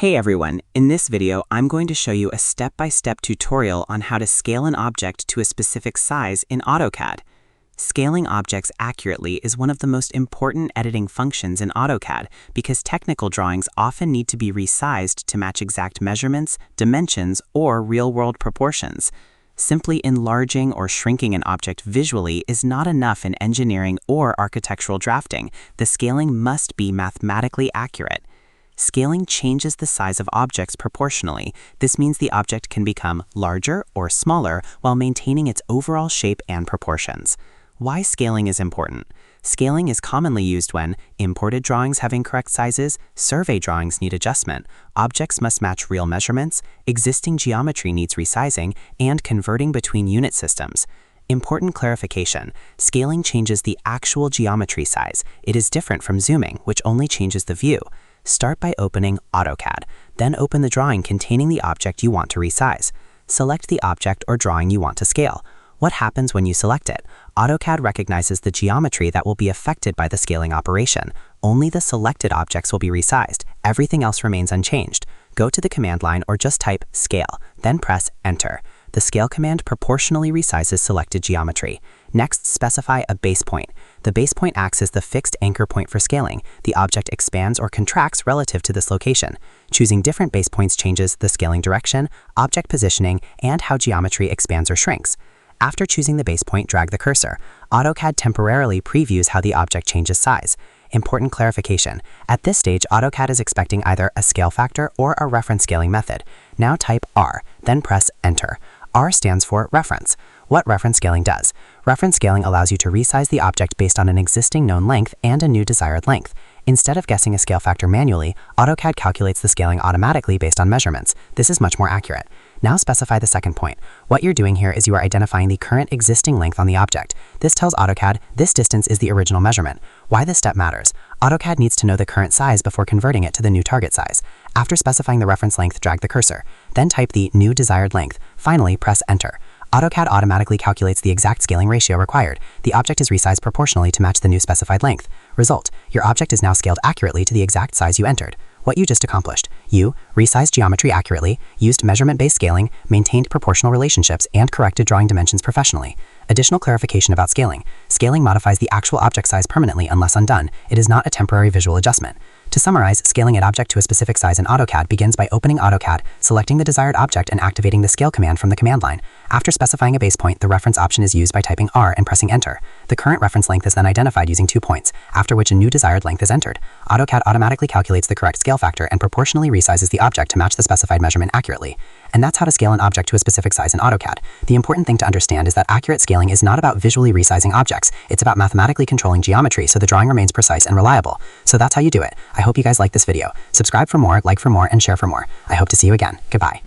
Hey everyone, in this video I'm going to show you a step-by-step tutorial on how to scale an object to a specific size in AutoCAD. Scaling objects accurately is one of the most important editing functions in AutoCAD because technical drawings often need to be resized to match exact measurements, dimensions, or real-world proportions. Simply enlarging or shrinking an object visually is not enough in engineering or architectural drafting. The scaling must be mathematically accurate. Scaling changes the size of objects proportionally. This means the object can become larger or smaller while maintaining its overall shape and proportions. Why scaling is important? Scaling is commonly used when imported drawings have incorrect sizes, survey drawings need adjustment, objects must match real measurements, existing geometry needs resizing, and converting between unit systems. Important clarification: scaling changes the actual geometry size. It is different from zooming, which only changes the view. Start by opening AutoCAD, then open the drawing containing the object you want to resize. Select the object or drawing you want to scale. What happens when you select it? AutoCAD recognizes the geometry that will be affected by the scaling operation. Only the selected objects will be resized. Everything else remains unchanged. Go to the command line or just type Scale, then press Enter. The Scale command proportionally resizes selected geometry. Next, specify a base point. The base point acts as the fixed anchor point for scaling. The object expands or contracts relative to this location. Choosing different base points changes the scaling direction, object positioning, and how geometry expands or shrinks. After choosing the base point, drag the cursor. AutoCAD temporarily previews how the object changes size. Important clarification: at this stage, AutoCAD is expecting either a scale factor or a reference scaling method. Now type R, then press Enter. R stands for reference. What reference scaling does? Reference scaling allows you to resize the object based on an existing known length and a new desired length. Instead of guessing a scale factor manually, AutoCAD calculates the scaling automatically based on measurements. This is much more accurate. Now specify the second point. What you're doing here is you are identifying the current existing length on the object. This tells AutoCAD this distance is the original measurement. Why this step matters: AutoCAD needs to know the current size before converting it to the new target size. After specifying the reference length, drag the cursor. Then type the new desired length. Finally, press Enter. AutoCAD automatically calculates the exact scaling ratio required. The object is resized proportionally to match the new specified length. Result: your object is now scaled accurately to the exact size you entered. What you just accomplished: you resized geometry accurately, used measurement-based scaling, maintained proportional relationships, and corrected drawing dimensions professionally. Additional clarification about scaling: scaling modifies the actual object size permanently unless undone. It is not a temporary visual adjustment. To summarize, scaling an object to a specific size in AutoCAD begins by opening AutoCAD, selecting the desired object, and activating the Scale command from the command line. After specifying a base point, the reference option is used by typing R and pressing Enter. The current reference length is then identified using 2 points, after which a new desired length is entered. AutoCAD automatically calculates the correct scale factor and proportionally resizes the object to match the specified measurement accurately. And that's how to scale an object to a specific size in AutoCAD. The important thing to understand is that accurate scaling is not about visually resizing objects. It's about mathematically controlling geometry so the drawing remains precise and reliable. So that's how you do it. I hope you guys like this video. Subscribe for more, like for more, and share for more. I hope to see you again. Goodbye.